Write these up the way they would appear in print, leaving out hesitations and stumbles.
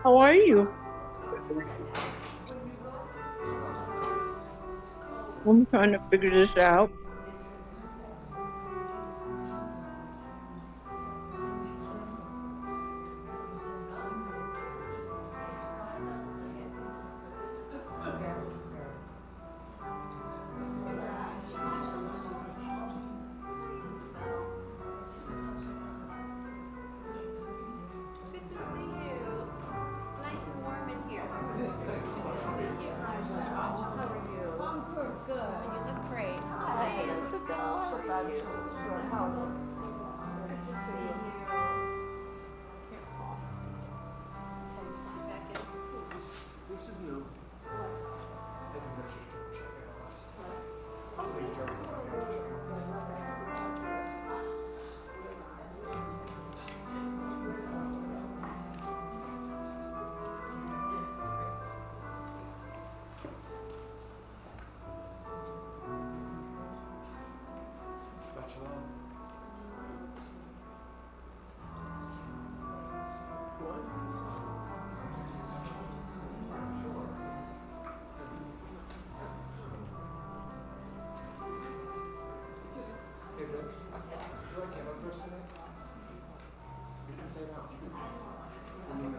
How are you? I'm trying to figure this out. Good to see you. It's nice and warm in here. Good to see you. How are you? I'm good. Good. You look great. Hi, Isabel. How are you? Good to see you. Careful. Okay, you sign back in. This is new. I think that's just a check out. Please, Jerry's not gonna check Shabbat shalom. What? Hey, Rich. Would you like candle first today? You can say no. I mean, no.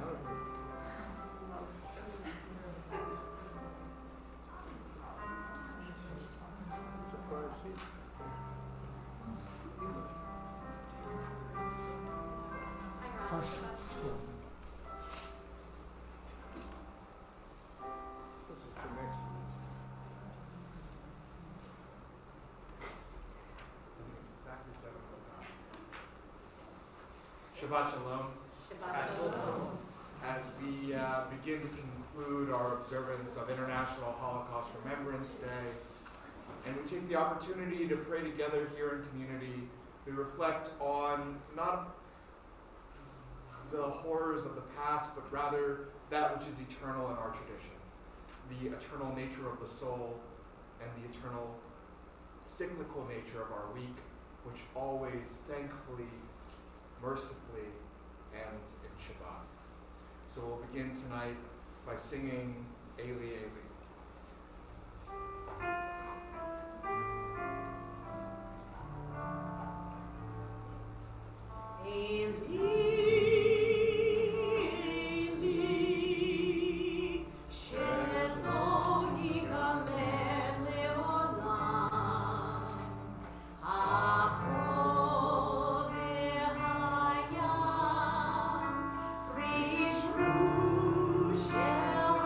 Exactly 7:09. Shabbat shalom. Shabbat shalom. As we begin to conclude our observance of International Holocaust Remembrance Day, and we take the opportunity to pray together here in community, we reflect on not the horrors of the past, but rather that which is eternal in our tradition, the eternal nature of the soul and the eternal cyclical nature of our week, which always thankfully, mercifully ends in Shabbat. So we'll begin tonight by singing Eli Eli. Shel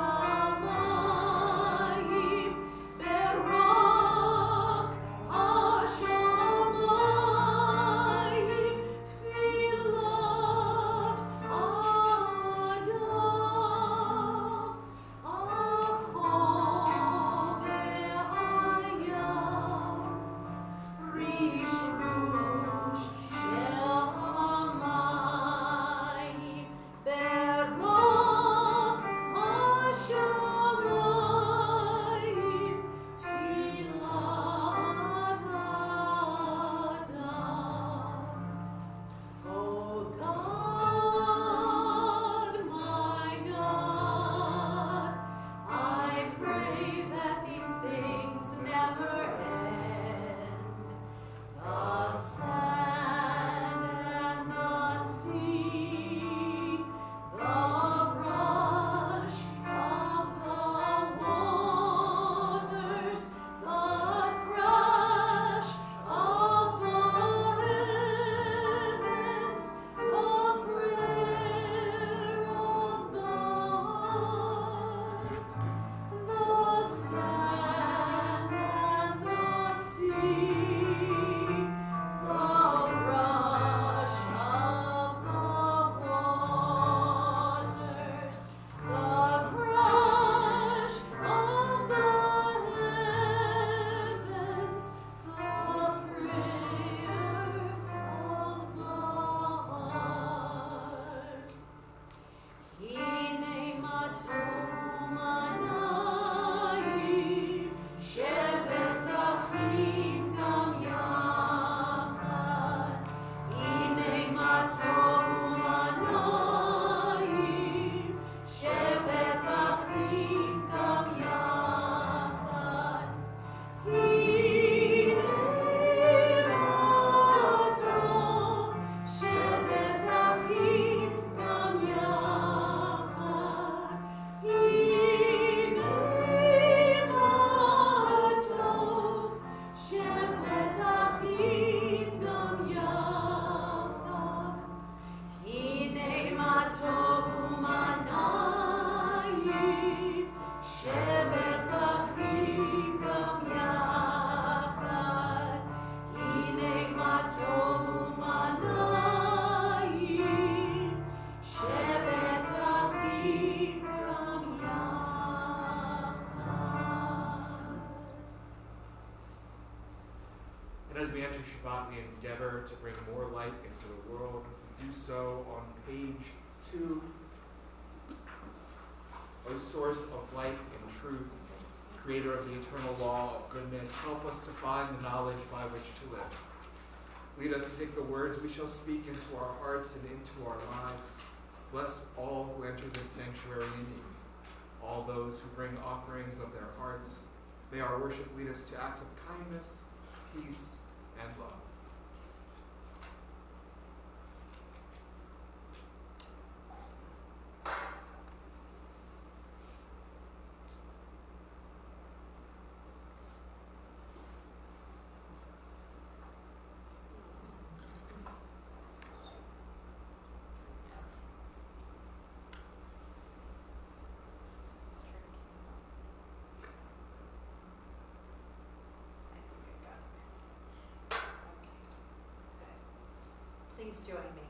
to bring more light into the world. We do so on page 2. O source of light and truth, creator of the eternal law of goodness, help us to find the knowledge by which to live. Lead us to take the words we shall speak into our hearts and into our lives. Bless all who enter this sanctuary in need, all those who bring offerings of their hearts. May our worship lead us to acts of kindness, peace, and love. Please join me.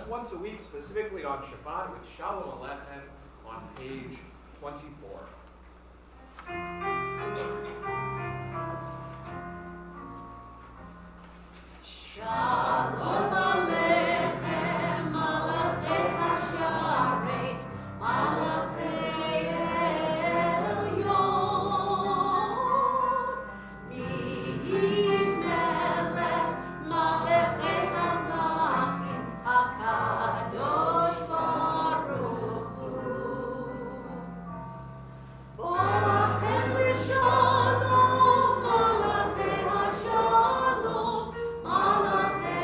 Once a week, specifically on Shabbat, with Shalom Aleichem on page 24. Shalom Aleichem, Malachei Hasharet, Malachei Elyon, Melech, Malachei Hamlachim, HaKadosh Baruch Hu. Borachem l'shalom, Malachei Hashalom, Malachei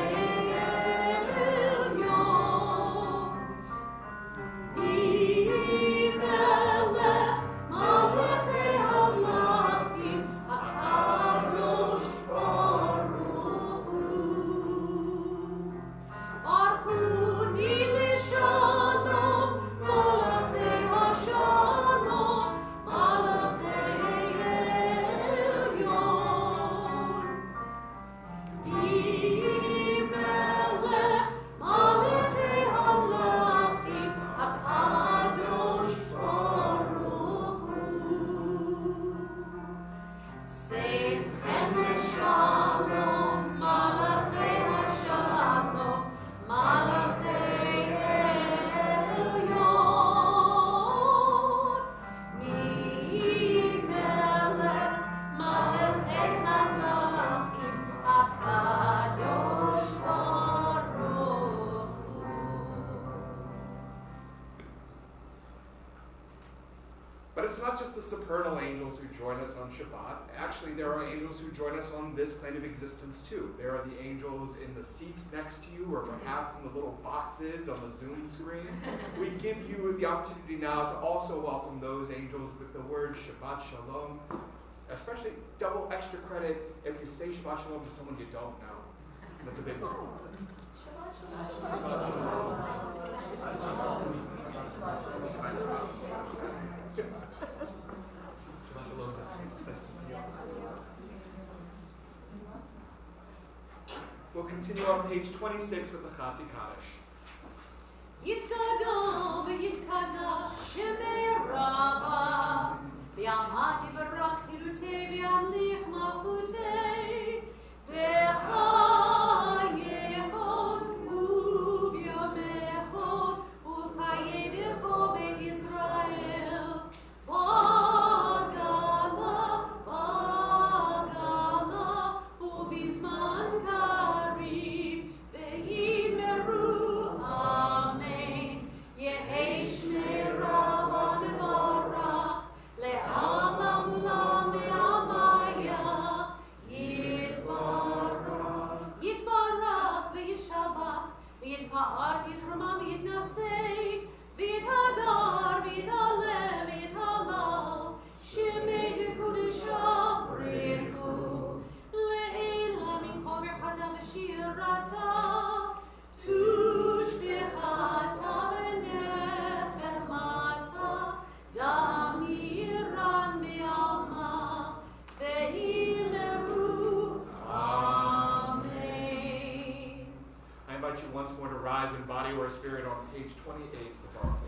supernal angels who join us on Shabbat. Actually, there are angels who join us on this plane of existence too. There are the angels in the seats next to you, or perhaps in the little boxes on the Zoom screen. We give you the opportunity now to also welcome those angels with the word Shabbat Shalom, especially double extra credit if you say Shabbat Shalom to someone you don't know. That's a big one. Shabbat shalom. We'll continue on page 26 with the Chatzi Kaddish. Yitkadal v'yitkadash shemei Rabbah v'yamati v'rach hirutei v'yamlich malchutei v'chayechon uvyamechon uvchayedecho beit Yisrael bagala uvizman kariv ve'yimeru amen Yehei shmei Rabbah levorach le'alam ulam ve'amaya Yitbarach v'yishtabach v'yitpa'ar v'yitrama v'yitnasei v'yithadar v'yithaleh v'yithalal shemei dekudesha brechu le'ela min kol birchata v'shirata tuj b'chata v'nechemata damiran me'alma ve'imeru amen. I invite you once more to rise in body or spirit on page 28 with our hymn.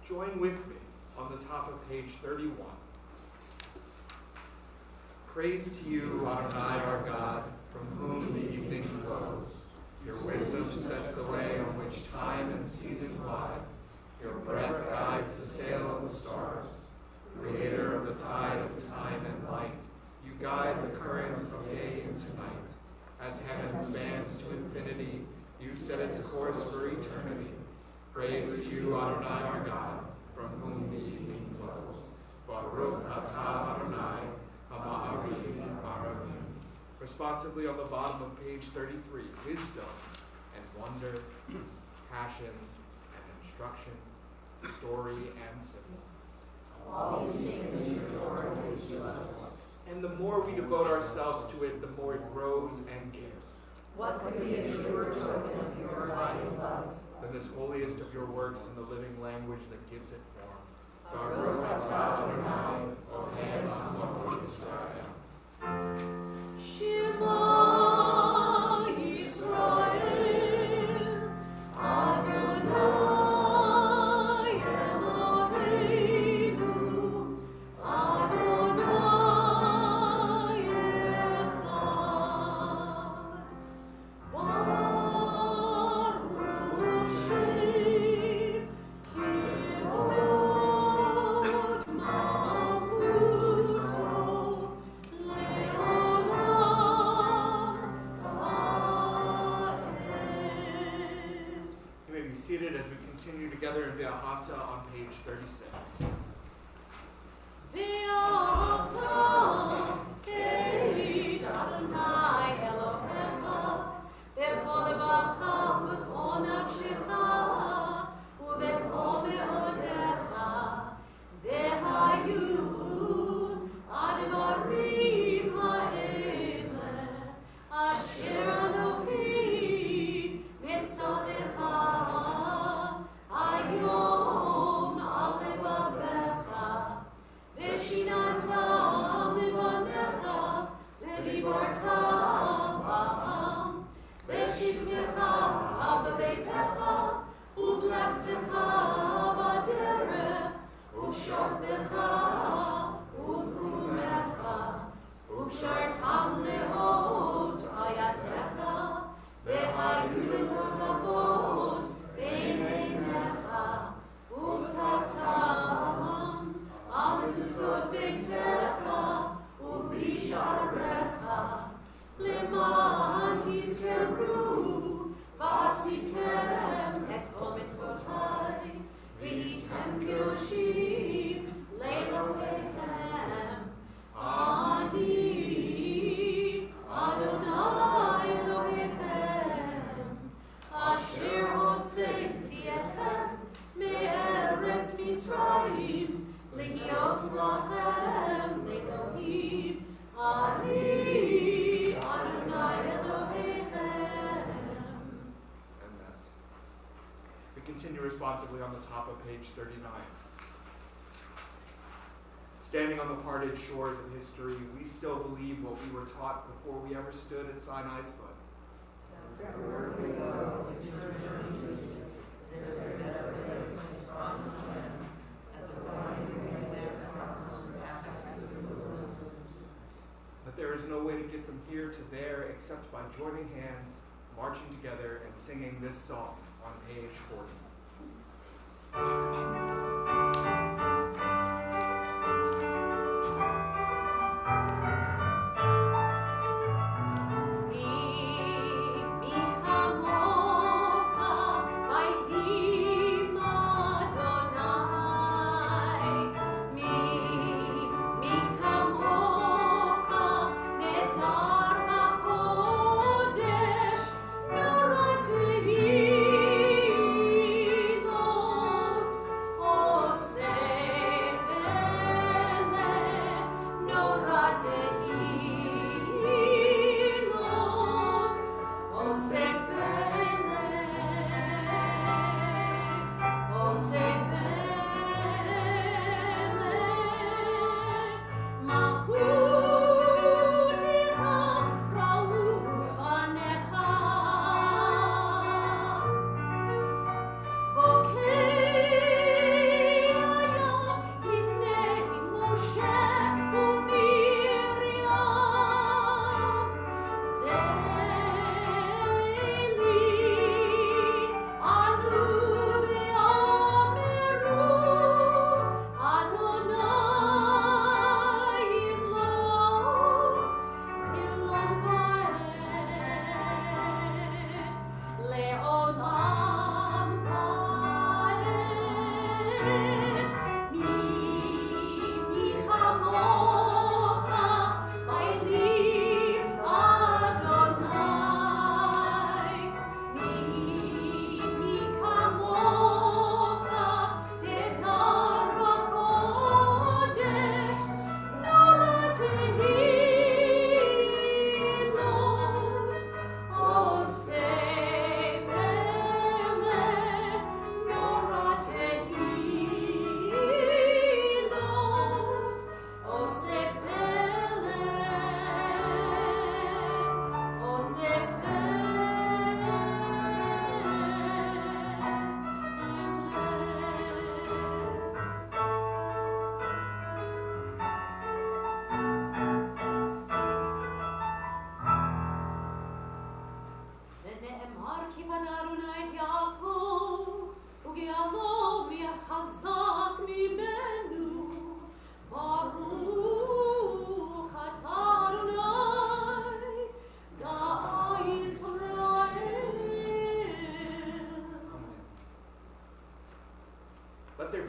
Join with me on the top of page 31. Praise to you, Adonai our God, from whom the evening flows. Your wisdom sets the way on which time and season glide. Your breath guides the sail of the stars. Creator of the tide of time and light, you guide the current of day into night. As heaven spans to infinity, you set its course for eternity. Praise to you, Adonai our God, from whom the evening flows. Baruch atah Adonai, ha'ma'ariv ha'aravim. Responsively on the bottom of page 33, wisdom and wonder, passion and instruction, story and symbol. All these things we adore and to us. And the more we devote ourselves to it, the more it grows and gives. What could be a truer token of your abiding love Than this holiest of your works in the living language that gives it form. Baruch atah Adonai, Elohei Hamelech Yisrael. Shema Yisrael, Adonai Eloheinu, seated as we continue together in Ve'ahavta on page 36. Ve'ahavta et Adonai Elohecha b'chol levacha u'b'chol nafshecha u'b'chol me'odecha ve'hayu advarim ha'ele asher anochi mitzavecha ayom al levavecha V'shinatam levanecha v'dibartam ba'am v'shivtecha b'beitecha uv'lechtecha b'derech uv'shochbecha uv'kumecha uv'shartam lehot ayatecha v'hayu letotavot b'neinecha uv'tavtam Amezuzot beitecha uvisharecha leman tizkeru v'asitem et kol mitzvotai v'hitem kedoshim le'Elohechem Ani Adonai Elohechem asher hotzemti etchem me'eretz Mitzrayim Lehiot lachem le'Elohim Ani Adonai Elohechem. And that. We continue responsively on the top of page 39. Standing on the parted shores of history, we still believe what we were taught before we ever stood at Sinai's foot. That there is no way to get from here to there except by joining hands, marching together, and singing this song on page 40.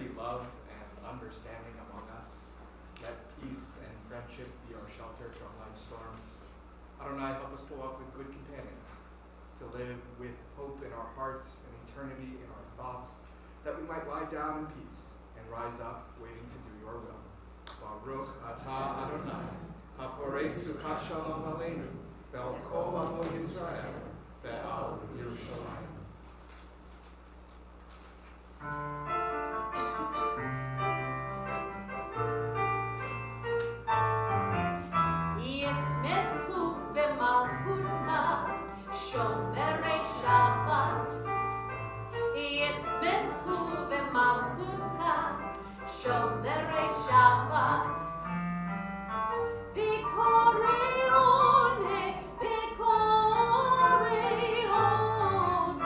be love and understanding among us. Let peace and friendship be our shelter from life's storms. Adonai, help us to walk with good companions, to live with hope in our hearts and eternity in our thoughts, that we might lie down in peace and rise up waiting to do your will. Baruch atah Adonai, haporei sukkot shalom aleinu, ve'al kol amo Yisrael, ve'al Yerushalayim. ישמחו במלכותך שומרי שבת. ישמחו במלכותך שומרי שבת. וקוראי עונג וקוראי עונג.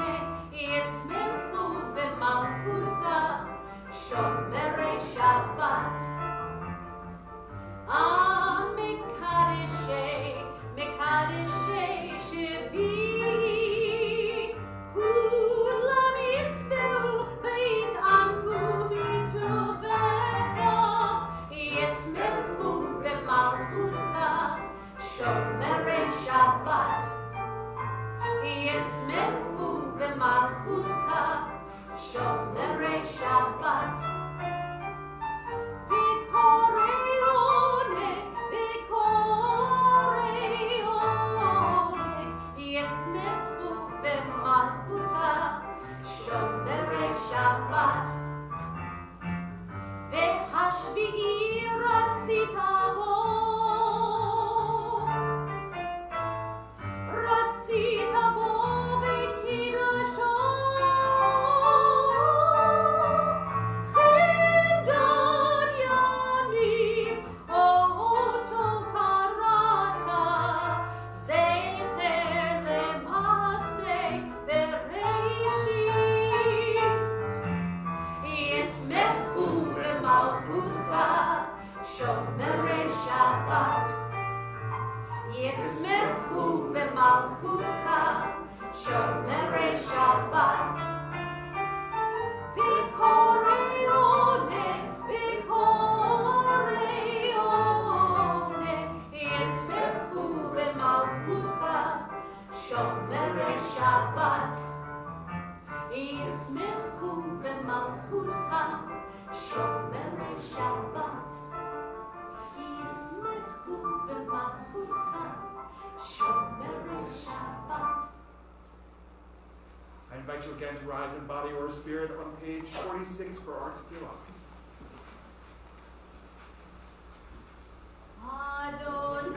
ישמחו במלכותך שומרי שבת. מקדשי שבי, כולם ישמעו ויתענגו מטובך, ישמחו במלכותך שומרי שבת. ישמחו במלכותך שומרי שבת. וקוראי עונג וקוראי עונג. ישמחו במלכותך שומרי שבת. והשביעי רצית בו, רצית בו וקידשתו. חדד ימים אותו קראת, זכר למעשה וראשית. ישמחו במלכותך שומרי שבת. ישמחו במלכותך שומרי שבת. וקוראי עונג וקוראי עונג. ישמחו במלכותך שומרי שבת. ישמחו במלכותך שומרי שבת. ישמחו במלכותך שומרי שבת. I invite you again to rise in body or spirit on page 46 for our tefillah.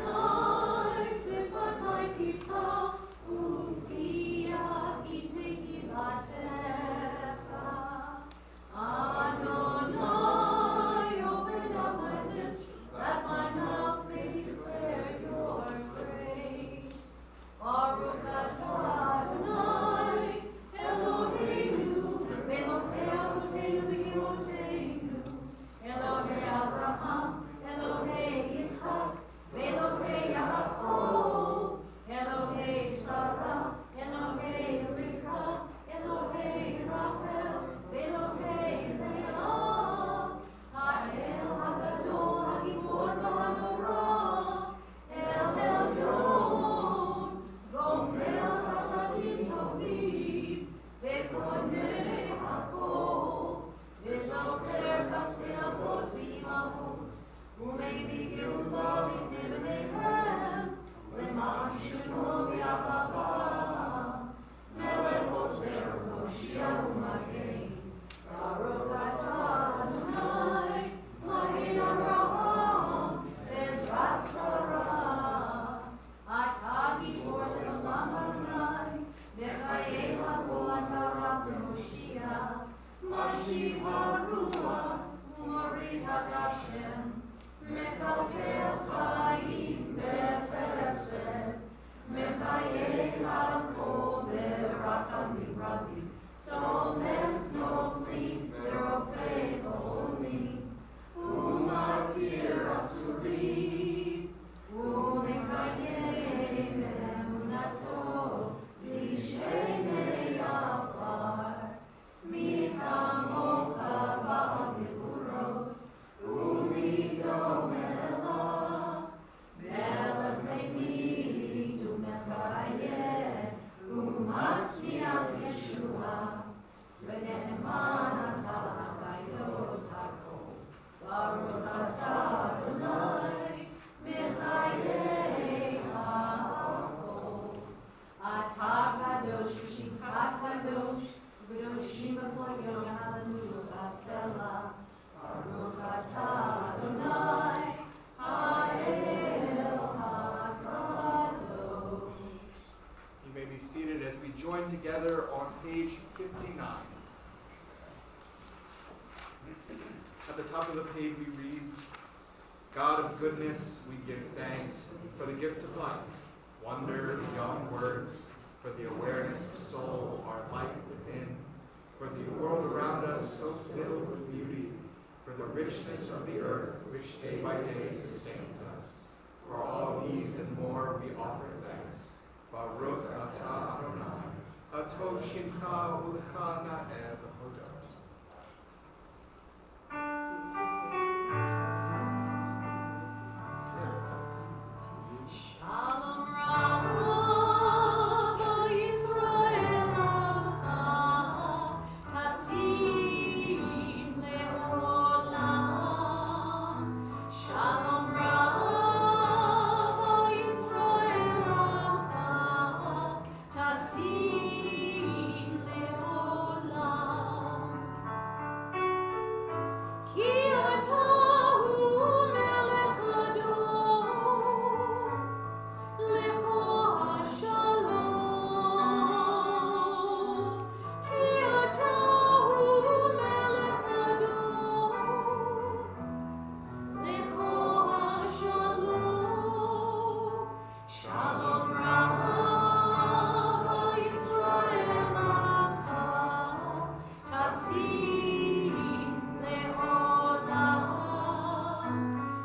Adonai sifatai tiftach ufia itehilatecha. Adonai, open up my lips, that my mouth may declare your praise. Baruch atah Adonai, Eloheinu, Elohei Avotenu v'Imotenu, Elohei Avraham, Elohei Yitzchak, Elohei Yaakov, Elohei Sarah, Elohei Rivka, Elohei Rachel, Elohei Leah, Ha'el Hagadol, Hagibor v'Hanora, El Elyon, Gomel Chasadim Tovim, Ve'konei Hakol, Ve'zocher Chasdei Avot v'Imahot, U'mevii Geula Livnei Bneihem, Le'man Shemo v'Ahava, Melech Ozer Moshiach u'Magen. Baruch atah Adonai, Magen Avraham, Ezrat Sarah. Atah Gibor le'olam Adonai, Mechayei hakol atah Rab leMoshiach, Mashiach haruach u'morih haGashem, Mechalkel chayim bechesed, Mechayei hakol berachamim rabim, Somech noflim berofei olim, U'matir asurim, U'mekayem emunato l'shenei afar, Mi chamocha ba'al be seated as we join together on page 59. At the top of the page we read, God of goodness, we give thanks for the gift of life, wonder beyond words, for the awareness of soul, our light within, for the world around us so filled with beauty, for the richness of the earth which day by day sustains us. For all these and more we offer thanks. Baruch atah Adonai, atov shimcha ulecha na'eh v'hodot. Shalom Rabba Yisrael Amcha Tasim Le'olam. Shalom Rabba Yisrael Amcha Tasim Le'olam. Ki atahu melech hador Lecho hashalom, ki atahu melech hador. Lecho hashalom, shalom Rabba Yisrael Amcha tasim le'olam.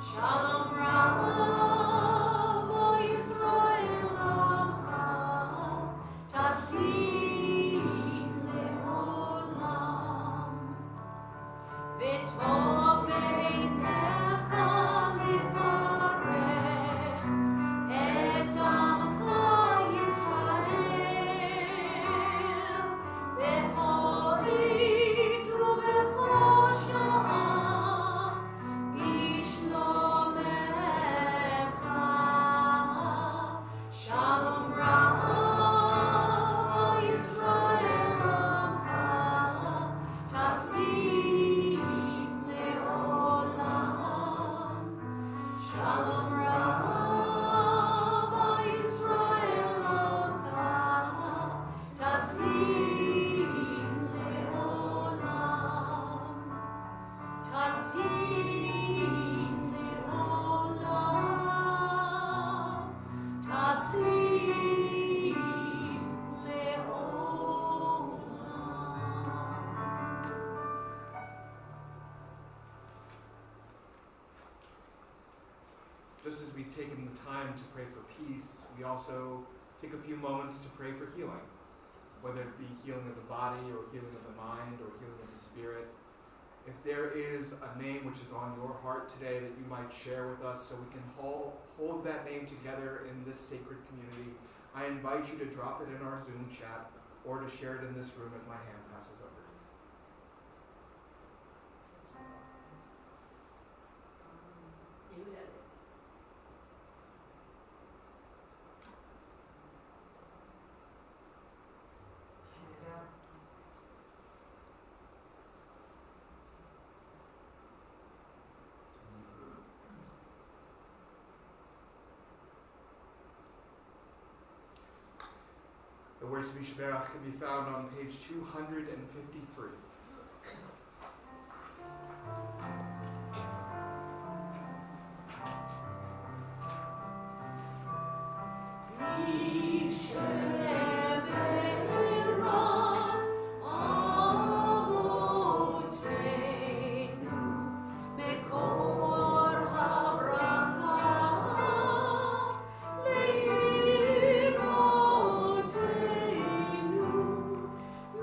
Shalom Rabba Yisrael Amcha tasim le'olam. V'tov beinecha levarech et amcha Yisrael b'chol עת ובכל שעה בשלומך. Shalom Rabba Yisrael Amcha tasim le'olam. Shalom Rabba Yisrael Amcha tasim le'olam. Tasim le'olam. Tasim le'olam. Just as we've taken the time to pray for peace, we also take a few moments to pray for healing, whether it be healing of the body or healing of the mind or healing of the spirit. If there is a name which is on your heart today that you might share with us so we can hold that name together in this sacred community, I invite you to drop it in our Zoom chat or to share it in this room as my hand passes over. The words of Yishmerach can be found on page 253.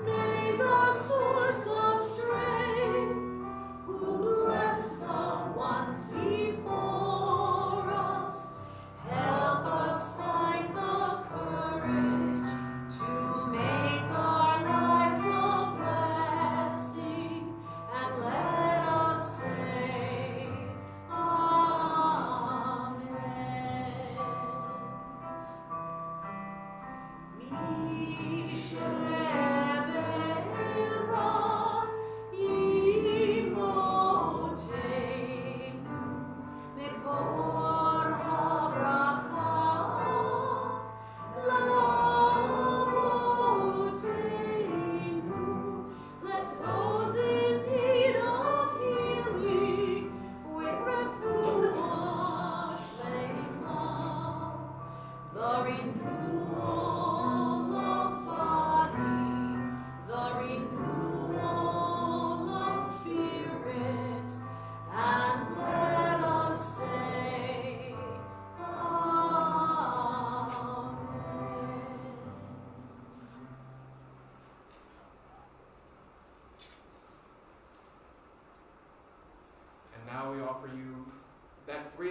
May the source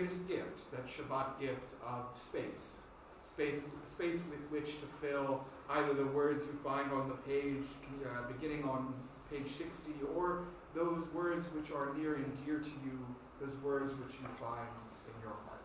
greatest gift, that Shabbat gift of space. Space with which to fill either the words you find on the page, beginning on page 60, or those words which are near and dear to you, those words which you find in your heart.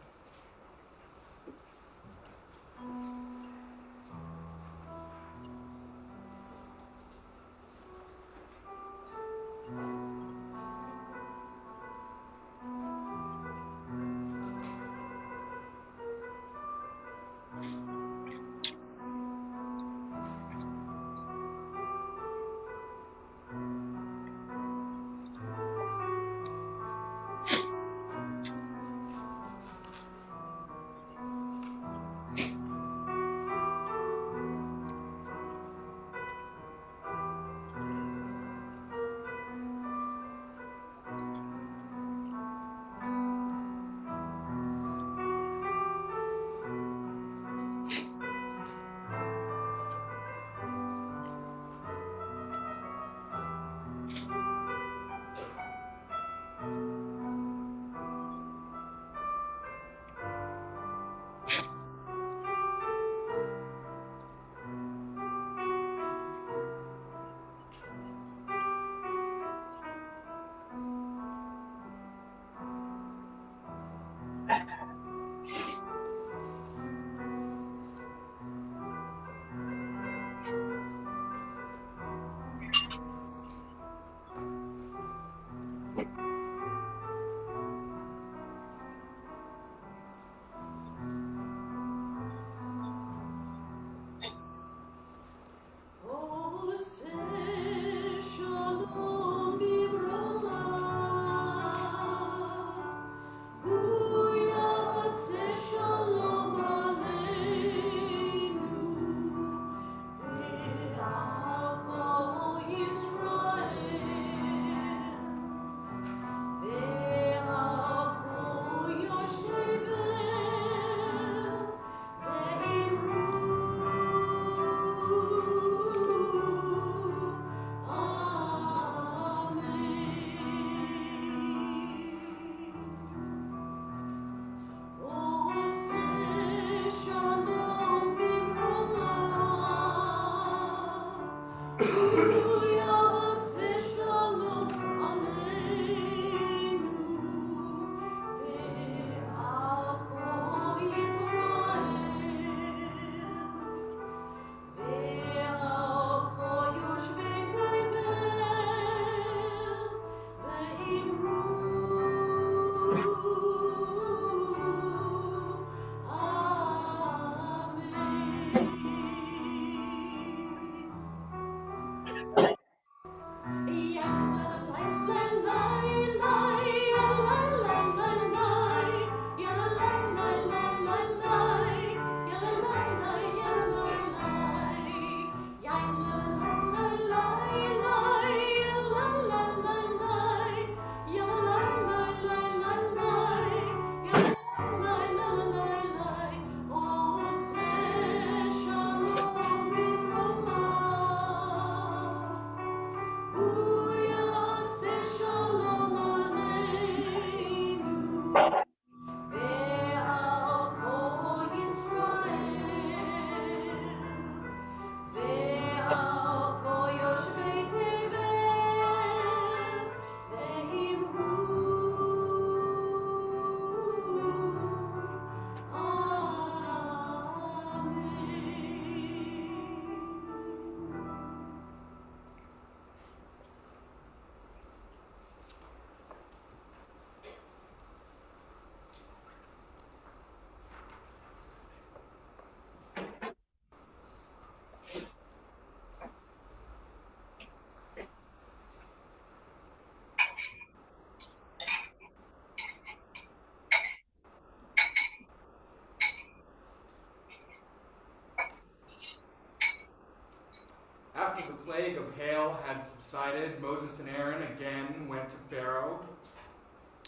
After the plague of hail had subsided, Moses and Aaron again went to Pharaoh,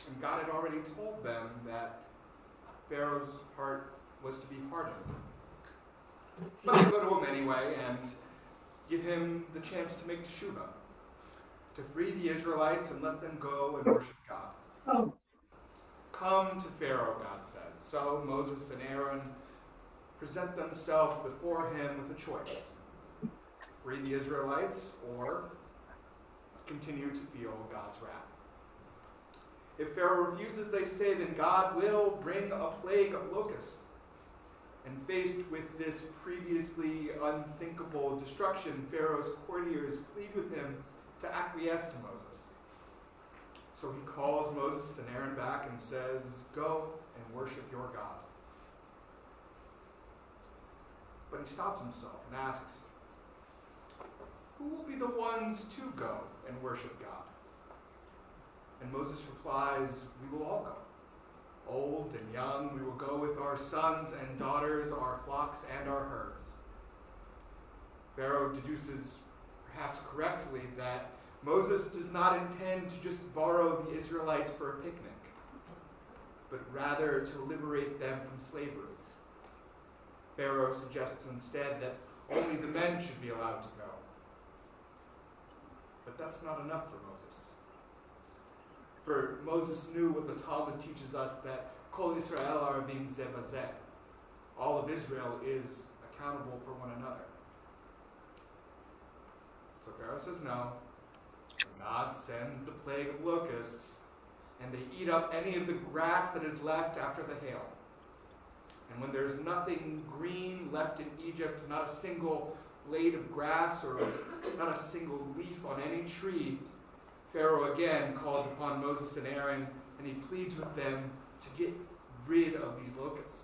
and God had already told them that Pharaoh's heart was to be hardened. But they go to him anyway and give him the chance to make teshuvah, to free the Israelites and let them go and worship God. Come to Pharaoh, God says. So Moses and Aaron present themselves before him with a choice. Free the Israelites or continue to feel God's wrath. If Pharaoh refuses, they say, then God will bring a plague of locusts. And faced with this previously unthinkable destruction, Pharaoh's courtiers plead with him to acquiesce to Moses. So he calls Moses and Aaron back and says, go and worship your God. But he stops himself and asks, who will be the ones to go and worship God? And Moses replies, we will all go. Old and young, we will go with our sons and daughters, our flocks and our herds. Pharaoh deduces, perhaps correctly, that Moses does not intend to just borrow the Israelites for a picnic, but rather to liberate them from slavery. Pharaoh suggests instead that only the men should be allowed to go. But that's not enough for Moses. For Moses knew what the Talmud teaches us, that Kol Yisrael Arvim Zeh Bazeh. All of Israel is accountable for one another. So Pharaoh says no. God sends the plague of locusts, and they eat up any of the grass that is left after the hail. And when there's nothing green left in Egypt, not a single blade of grass or not a single leaf on any tree, Pharaoh again calls upon Moses and Aaron, and he pleads with them to get rid of these locusts.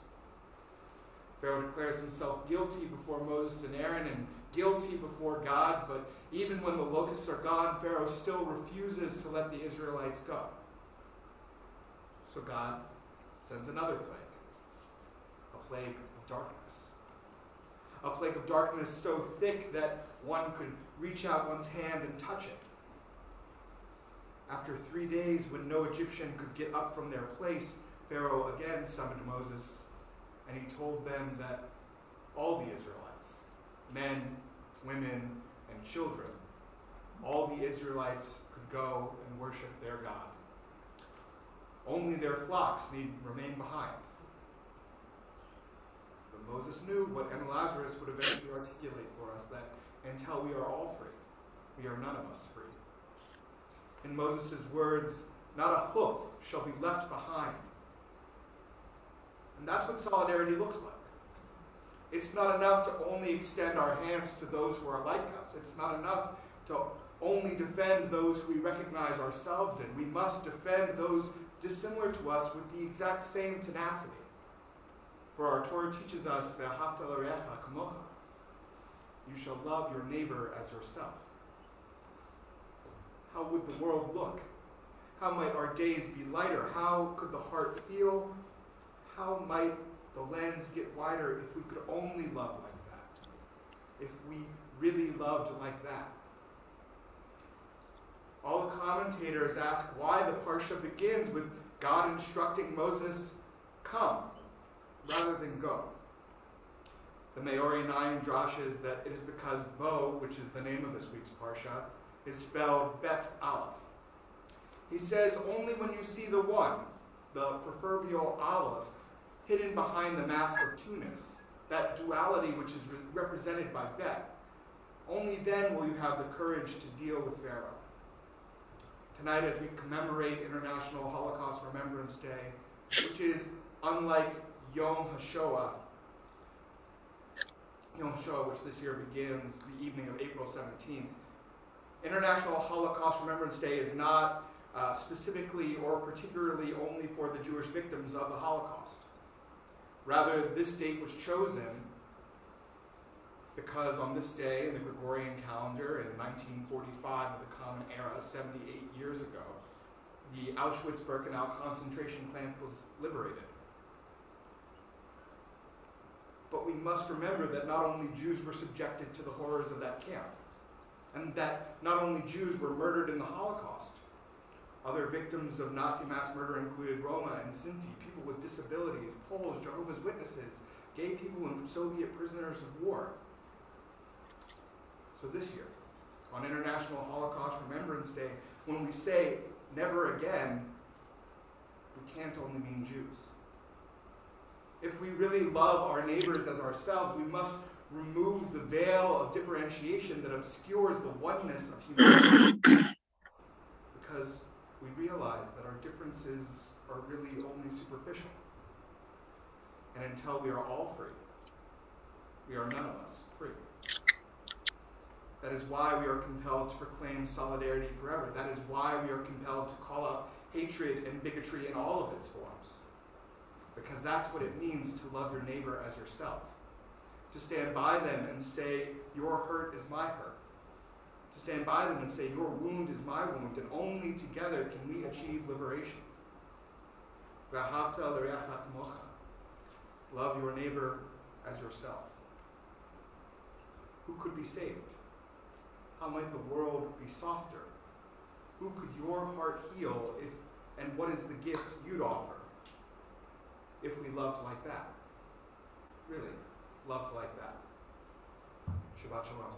Pharaoh declares himself guilty before Moses and Aaron and guilty before God, but even when the locusts are gone, Pharaoh still refuses to let the Israelites go. So God sends another plague, a plague of darkness. A plague of darkness so thick that one could reach out one's hand and touch it. After 3 days, when no Egyptian could get up from their place, Pharaoh again summoned Moses, and he told them that all the Israelites, men, women, and children, all the Israelites could go and worship their God. Only their flocks need remain behind. But Moses knew what Emma Lazarus would eventually articulate for us, that until we are all free, we are none of us free. In Moses' words, not a hoof shall be left behind. And that's what solidarity looks like. It's not enough to only extend our hands to those who are like us. It's not enough to only defend those who we recognize ourselves in. We must defend those dissimilar to us with the exact same tenacity. For our Torah teaches us, "Ve'ahavta l'recha kamocha." You shall love your neighbor as yourself. How would the world look? How might our days be lighter? How could the heart feel? How might the lens get wider if we could only love like that? If we really loved like that? All the commentators ask why the Parsha begins with God instructing Moses, come, rather than go. The Maori 9 drashes that it is because Bo, which is the name of this week's Parsha, is spelled Bet Aleph. He says only when you see the one, the proverbial Aleph, hidden behind the mask of Tunis, that duality which is represented by Bet, only then will you have the courage to deal with Pharaoh. Tonight, as we commemorate International Holocaust Remembrance Day, which is unlike Yom HaShoah, which this year begins the evening of April 17th, International Holocaust Remembrance Day is not specifically or particularly only for the Jewish victims of the Holocaust. Rather, this date was chosen because on this day in the Gregorian calendar in 1945 of the Common Era, 78 years ago, the Auschwitz-Birkenau concentration camp was liberated. But we must remember that not only Jews were subjected to the horrors of that camp, and that not only Jews were murdered in the Holocaust. Other victims of Nazi mass murder included Roma and Sinti, people with disabilities, Poles, Jehovah's Witnesses, gay people, and Soviet prisoners of war. So this year, on International Holocaust Remembrance Day, when we say never again, we can't only mean Jews. If we really love our neighbors as ourselves, we must remove the veil of differentiation that obscures the oneness of humanity. Because we realize that our differences are really only superficial. And until we are all free, we are none of us free. That is why we are compelled to proclaim solidarity forever. That is why we are compelled to call out hatred and bigotry in all of its forms. Because that's what it means to love your neighbor as yourself. To stand by them and say, your hurt is my hurt. To stand by them and say, your wound is my wound, and only together can we achieve liberation. Love your neighbor as yourself. Who could be saved? How might the world be softer? Who could your heart heal and what is the gift you'd offer if we loved like that? Really, loved like that. Shabbat shalom.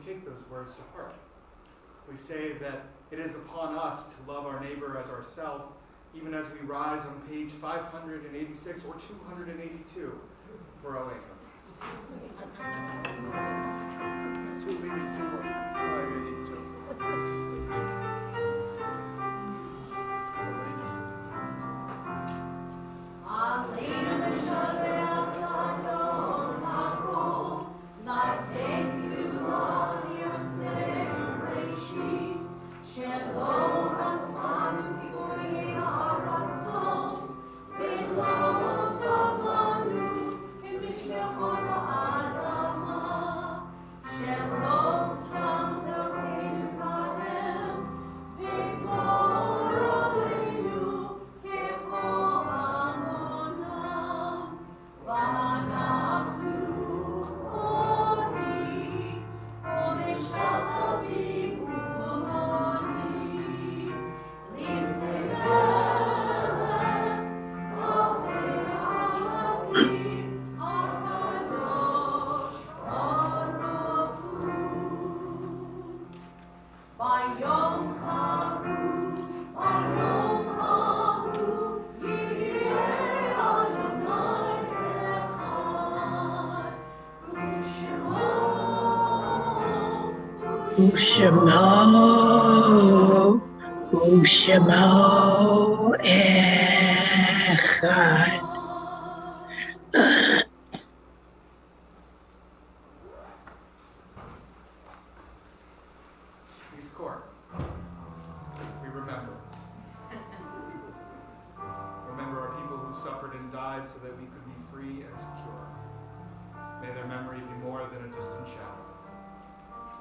Take those words to heart. We say that it is upon us to love our neighbor as ourselves, even as we rise on page 586 or 282 for our anthem. 282 or 582. Ushamo, Ushamo Echad. Peace Corps. We remember. Remember our people who suffered and died so that we could be free and secure. May their memory be more than a distant shadow.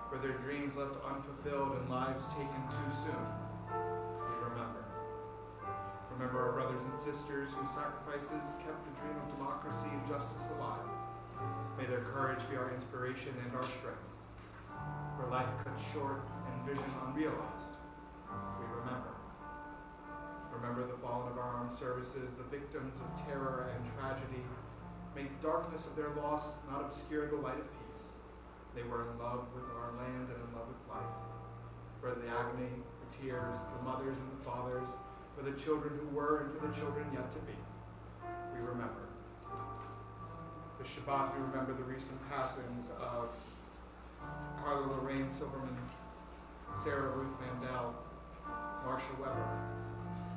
For their dreams left unfulfilled and lives taken too soon, we remember. Remember our brothers and sisters whose sacrifices kept the dream of democracy and justice alive. May their courage be our inspiration and our strength. Where life cut short and vision unrealized, we remember. Remember the fallen of our armed services, the victims of terror and tragedy. May the darkness of their loss not obscure the light of peace. They were in love with our land and in love with life. For the agony, the tears, the mothers and the fathers, for the children who were and for the children yet to be, we remember. This Shabbat, we remember the recent passings of Carla Lorraine Silverman, Sarah Ruth Mandel, Marsha Weber,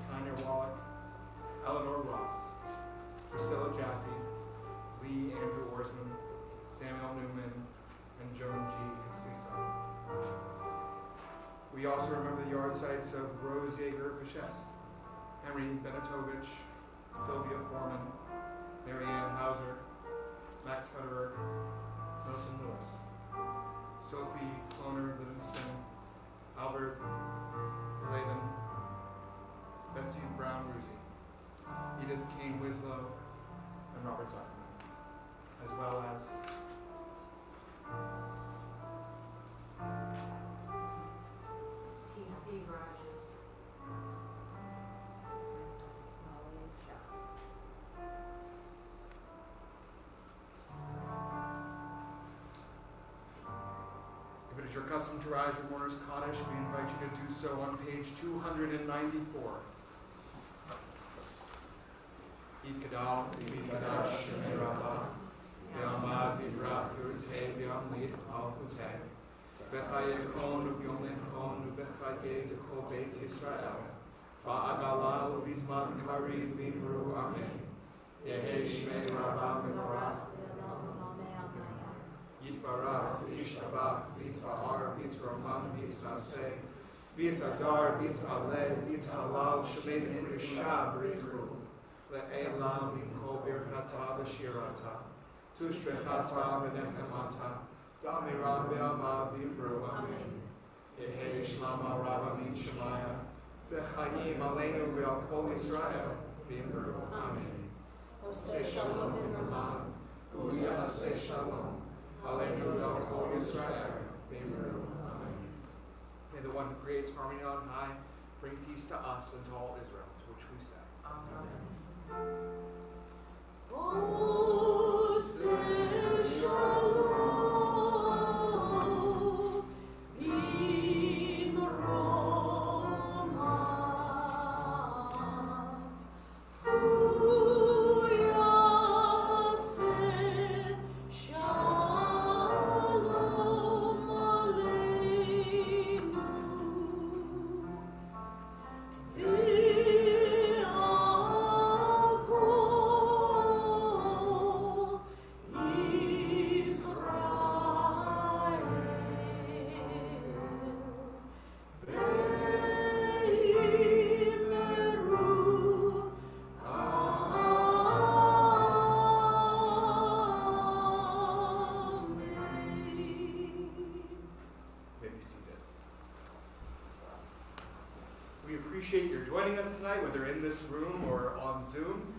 Tanya Wallach, Eleanor Ross, Priscilla Jaffe, Lee Andrew Orsman, Samuel Newman, and Joan G. Casisa. We also remember the yard sites of Rose Yeager Piches, Henry Benetovich, Sylvia Foreman, Marianne Hauser, Max Hutterer, Milton Lewis, Sophie Cloner Livingston, Albert Lavin, Betsy Brown Ruzi, Edith Kane Winslow, and Robert Zuckerman, as well as T.C. Rogers. If it is your custom to rise in mourner's cottage, we invite you to do so on page 294. Ikadal, Ikadash, Shemirata, Yamad, Vidrach, Urte, Yamlit, Al Hute, Bechayekon, Yomechon, Bechaye, Decho Beit Israel, Ba'agala, Bizman, Kari, Vimru, Amen. Yehe Shmei Rabba, Menorach, Yitbarach, Yishtabach, Yitba'ar, Yitraman, Yitnaseh, Yitadar, Yitaleh, Yitalal, Shemei Kurisha, Brichu, Le'elam, Minko Birchata, Bashirata, Tushbechata, Benechemata, Damiram, Be'ama, Vimru, Amen. Yehe Shlama, Rabba, Min Shemaya, Bechayim, Aleinu, Be'al Kol Yisrael, Vimru, Amen. Oseh Shalom, B'Ramah, Uyaseh Shalom, Aleinu, Be'al Kol Yisrael, Vimru, Amen. May the one who creates harmony on high bring peace to us and to all Israel, to which we say, Amen. Oseh Shalom, B'Ramah, Uyaseh Shalom Aleinu. Appreciate your joining us tonight, whether in this room or on Zoom.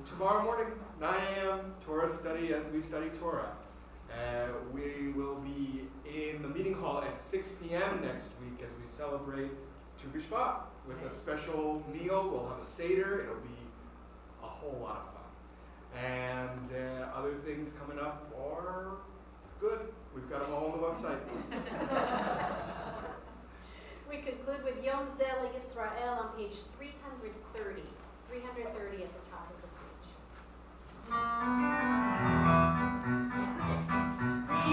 Tomorrow morning, 9 a.m., Torah study as we study Torah. We will be in the meeting hall at 6 p.m. next week as we celebrate Tu B'Shvat with a special meal. We'll have a Seder. It'll be a whole lot of fun. And other things coming up are good. We've got them all on the website. We conclude with Yom Zel Yisrael on page 330. 330 at the top of the page.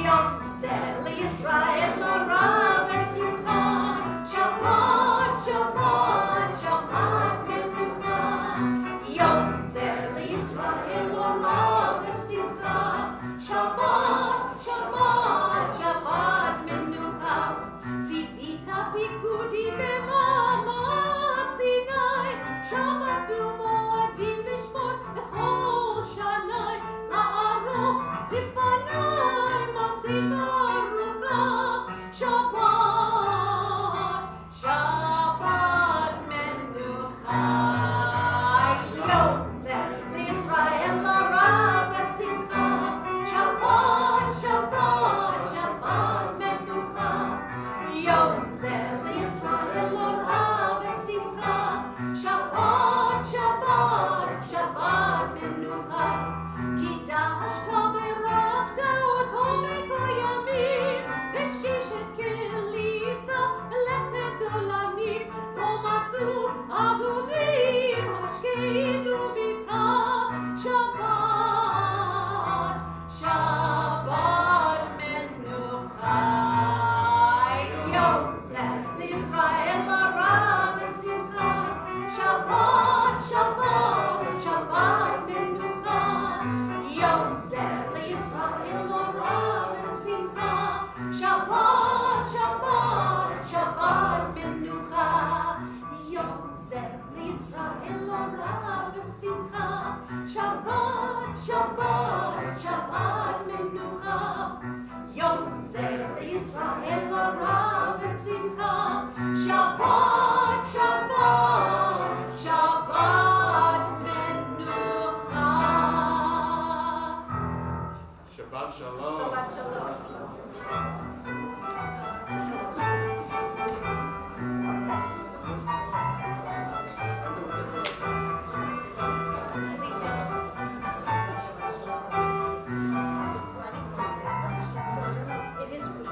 Yom Zel Yisrael L'Orav V'Simcha. Shabbat, Shabbat, Shabbat Menucha. Yom Zel Yisrael L'Orav V'Simcha. Shabbat, Shabbat, Shabbat Menucha. Tzivita Pikudi B'Mamat Sinai. Shabbat u'modim lishmot b'chol shanai. La'arok lifanai masei barucha. Shabbat, Shabbat Menucha. Yom Zel Yisrael L'Orav V'Simcha. Shabbat, Shabbat, Shabbat Menucha. Yom Zel Yisrael L'Orav V'Simcha. Shabbat, Shabbat, Shabbat Menucha. Kidashta berachta oto mekayamim. V'shishet kelita melechet olamim. Lo matzu adumim hashkeidu v'itcha. Shabbat, Shabbat Menucha. Yom Zel Yisrael L'Orav V'Simcha. Shabbat, Shabbat, Shabbat Menucha. Yom Zel Yisrael L'Orav V'Simcha. Shabbat, Shabbat, Shabbat Menucha. Yom Zel Yisrael L'Orav V'Simcha. Shabbat, Shabbat, Shabbat Menucha. Yom Zel Yisrael L'Orav V'Simcha. Shabbat, Shabbat, Shabbat Menucha. Shabbat Shalom. Shabbat Shalom. It is weak.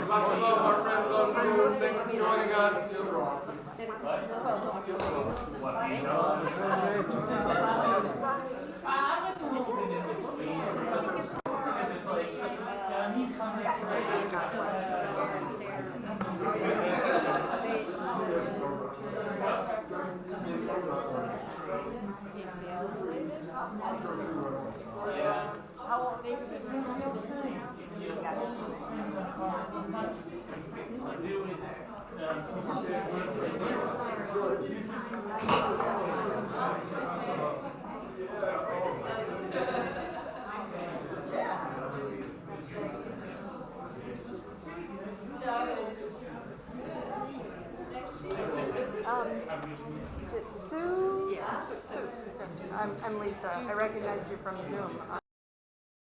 Shabbat Shalom, our friends on Zoom. Thanks for joining us. How old is he? Is it Sue? Yeah. Sue. I'm Lisa. I recognized you from Zoom.